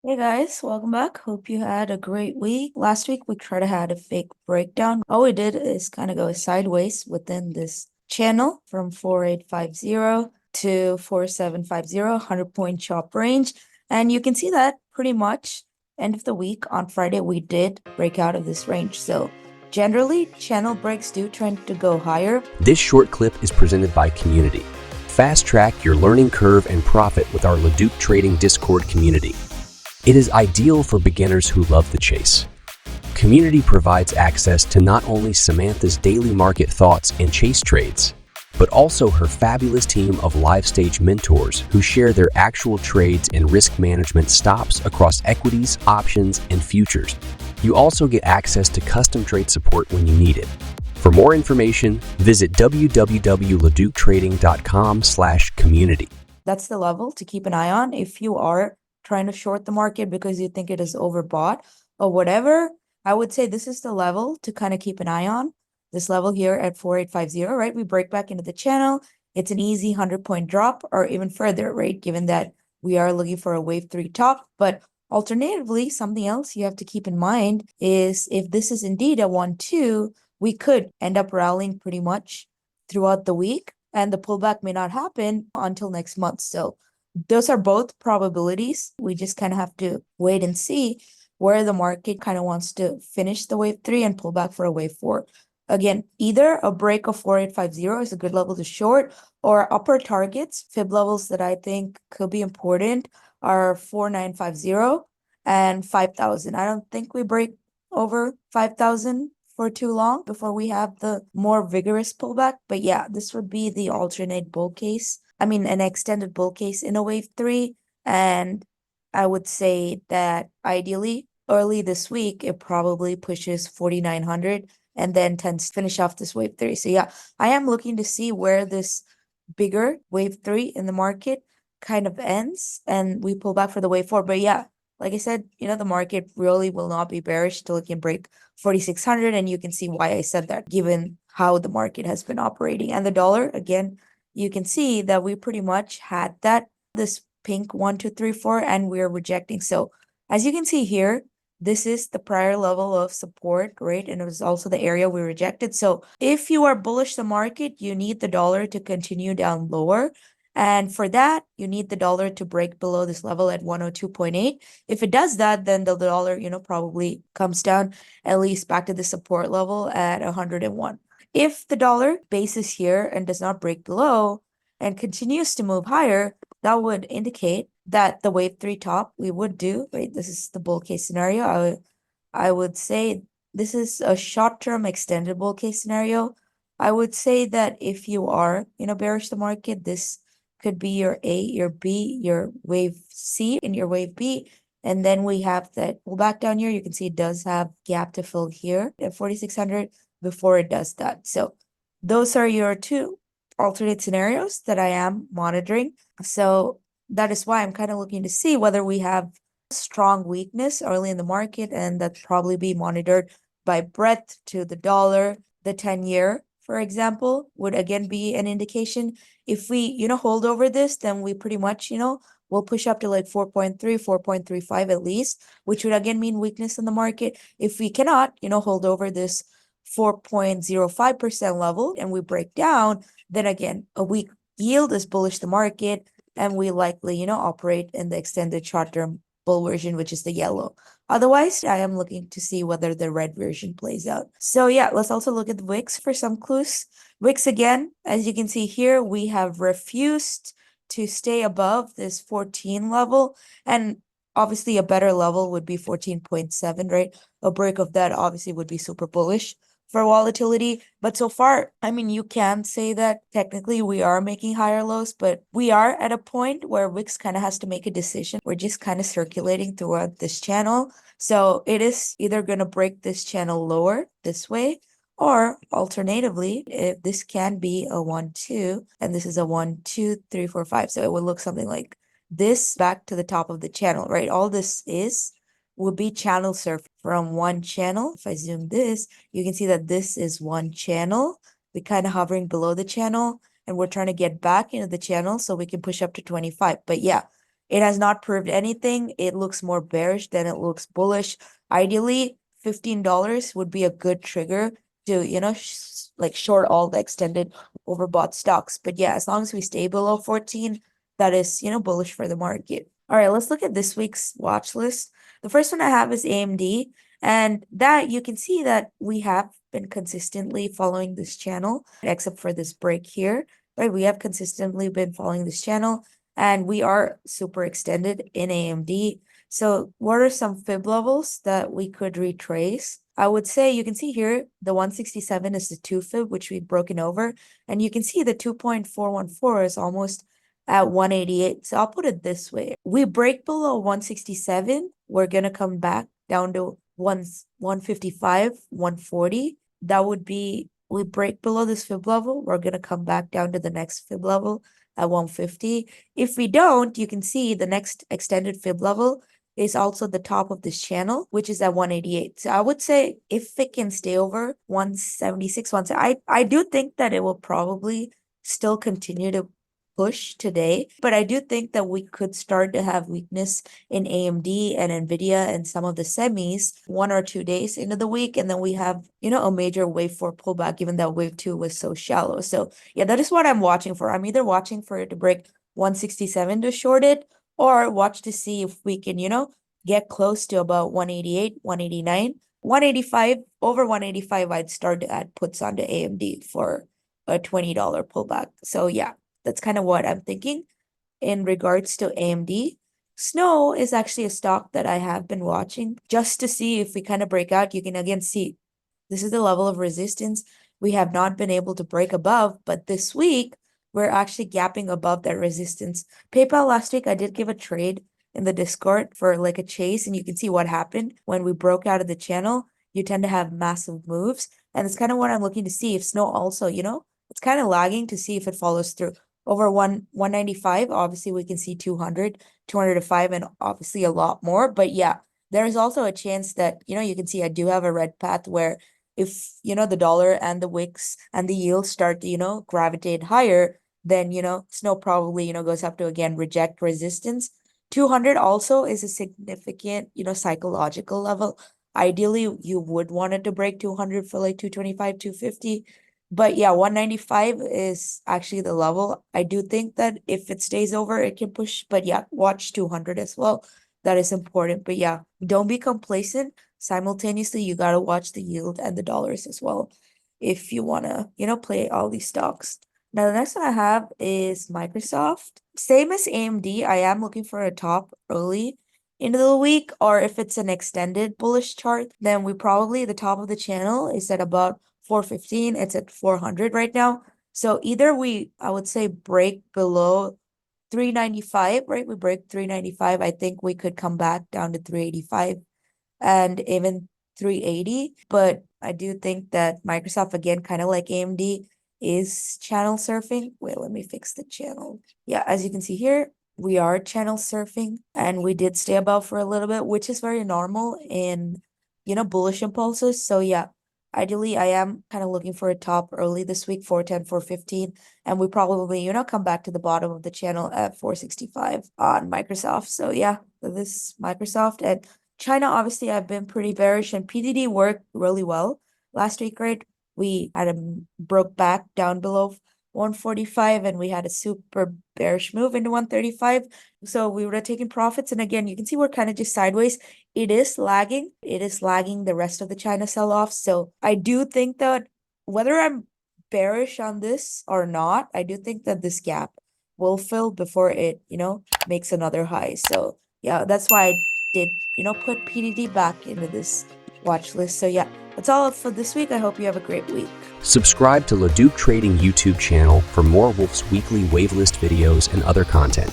Hey guys, welcome back. Hope you had a great week. Last week we tried to had a fake breakdown. All we did is kind of go sideways within this channel from 4850 to 4750, 100-point chop range. And you can see that pretty much end of the week on Friday we did break out of this range. So generally channel breaks do tend to go higher. This short clip is presented by Community. Fast track your learning curve and profit with our Leduc Trading Discord community. It is ideal for beginners who love the chase. Community provides access to not only Samantha's daily market thoughts and chase trades, but also her fabulous team of live stage mentors who share their actual trades and risk management stops across equities, options, and futures. You also get access to custom trade support when you need it. For more information, visit www.leductrading.com/community. That's the level to keep an eye on if you are trying to short the market because you think it is overbought or whatever. I would say this is the level to kind of keep an eye on. This level here at 4850, right? We break back into the channel. It's an easy 100-point drop or even further, right? Given that we are looking for a wave 3 top. But alternatively, something else you have to keep in mind is if this is indeed a 1-2, we could end up rallying pretty much throughout the week, and the pullback may not happen until next month. So those are both probabilities. We just kind of have to wait and see where the market kind of wants to finish the wave 3 and pull back for a wave 4. Again, either a break of 4850 is a good level to short, or upper targets, fib levels that I think could be important are 4950 and 5000. I don't think we break over 5000 for too long before we have the more vigorous pullback. But yeah, this would be the alternate bull case. I mean, an extended bull case in a wave 3. And I would say that ideally, early this week, it probably pushes 4900 and then tends to finish off this wave 3. So yeah, I am looking to see where this bigger wave 3 in the market kind of ends and we pull back for the wave 4. But yeah, like I said, the market really will not be bearish till it can break 4600, and you can see why I said that given how the market has been operating. And the dollar, again, you can see that we pretty much had this pink 1 2 3 4, and we're rejecting. So as you can see here, this is the prior level of support, right? And it was also the area we rejected. So if you are bullish the market, you need the dollar to continue down lower. And for that, you need the dollar to break below this level at 102.8. If it does that, then the dollar, probably comes down at least back to the support level at 101. If the dollar bases here and does not break below and continues to move higher, that would indicate that the wave 3 top we would do, right? This is the bull case scenario. I would say this is a short-term extended bull case scenario. I would say that if you are, bearish the market, this could be your A, your B, your wave C, and your wave B. And then we have that pullback down here. You can see it does have gap to fill here at 4600 before it does that. So those are your two alternate scenarios that I am monitoring. So that is why I'm kind of looking to see whether we have strong weakness early in the market, and that probably be monitored by breadth to the dollar. The 10-year, for example, would again be an indication. If we, hold over this, then we pretty much, we'll push up to like 4.3, 4.35 at least, which would again mean weakness in the market. If we cannot, hold over this 4.05% level and we break down, then again, a weak yield is bullish the market, and we likely, operate in the extended short-term bull version, which is the yellow. Otherwise, I am looking to see whether the red version plays out. So yeah, let's also look at the wicks for some clues. Wicks again, as you can see here, we have refused to stay above this 14 level, and obviously a better level would be 14.7, right? A break of that obviously would be super bullish for volatility. But so far, I mean, you can say that technically we are making higher lows, but we are at a point where Wix kind of has to make a decision. We're just kind of circulating throughout this channel. So it is either going to break this channel lower this way, or alternatively, if this can be a 1 2 and this is a 1 2 3 4 5, so it would look something like this back to the top of the channel, right? All this would be channel surf from one channel. If I zoom this, you can see that this is one channel. We're kind of hovering below the channel, and we're trying to get back into the channel so we can push up to 25. But yeah, It has not proved anything. It looks more bearish than it looks bullish. Ideally, $15 would be a good trigger to, like short all the extended overbought stocks. But yeah, as long as we stay below 14, that is, bullish for the market. All right, let's look at this week's watch list. The first one I have is AMD, and that you can see that we have been consistently following this channel, except for this break here, right? We have consistently been following this channel, and we are super extended in AMD. So what are some fib levels that we could retrace? I would say you can see here the 167 is the 2 fib, which we've broken over, and you can see the 2.414 is almost at 188. So I'll put it this way. We break below 167, we're going to come back down to 155, 140. That would be, we break below this fib level, we're going to come back down to the next fib level at 150. If we don't, you can see the next extended fib level is also the top of this channel, which is at 188. So I would say if it can stay over 176, I do think that it will probably still continue to push today, but I do think that we could start to have weakness in AMD and Nvidia and some of the semis 1 or 2 days into the week, and then we have a major wave 4 pullback, given that wave 2 was so shallow. So yeah, that is what I'm watching for. I'm either watching for it to break 167 to short it, or watch to see if we can get close to about 188, 189, 185. Over 185, I'd start to add puts onto AMD for a $20 pullback. So yeah, that's kind of what I'm thinking in regards to AMD. Snow is actually a stock that I have been watching just to see if we kind of break out. You can again see this is the level of resistance we have not been able to break above, but this week we're actually gapping above that resistance. PayPal last week, I did give a trade in the Discord for like a chase, and you can see what happened when we broke out of the channel. You tend to have massive moves, and it's kind of what I'm looking to see if Snow also, it's kind of lagging to see if it follows through. Over 195, obviously we can see 200, 205, and obviously a lot more. But yeah, there's also a chance that, you can see I do have a red path where if, the dollar and the wicks and the yields start to, gravitate higher, then, Snow probably, goes up to, again, reject resistance. 200 also is a significant, psychological level. Ideally, you would want it to break 200 for like 225, 250. But yeah, 195 is actually the level. I do think that if it stays over, it can push. But yeah, watch 200 as well. That is important. But yeah, don't be complacent. Simultaneously, you got to watch the yield and the dollars as well if you want to, play all these stocks. Now, the next one I have is Microsoft. Same as AMD, I am looking for a top early into the week, or if it's an extended bullish chart, then we probably, the top of the channel is at about 415. It's at 400 right now. So either I would say break below 395, right? We break 395. I think we could come back down to 385 and even 380. But I do think that Microsoft, again, kind of like AMD, is channel surfing. Wait, let me fix the channel. Yeah, as you can see here, we are channel surfing, and we did stay above for a little bit, which is very normal in, bullish impulses. So yeah, ideally, I am kind of looking for a top early this week, 410, 415, and we probably, come back to the bottom of the channel at 465 on Microsoft. So yeah, this Microsoft. And China, obviously, I've been pretty bearish, and PDD worked really well last week, right? We had broke back down below 145, and we had a super bearish move into 135. So we would have taken profits. And again, you can see we're kind of just sideways. It is lagging. It is lagging the rest of the China sell-off. So I do think that whether I'm bearish on this or not, I do think that this gap will fill before it, makes another high. So yeah, that's why I did, put PDD back into this watch list. So yeah, that's all for this week. I hope you have a great week. Subscribe to Leduc Trading YouTube channel for more Wolf's weekly Wavelist videos and other content.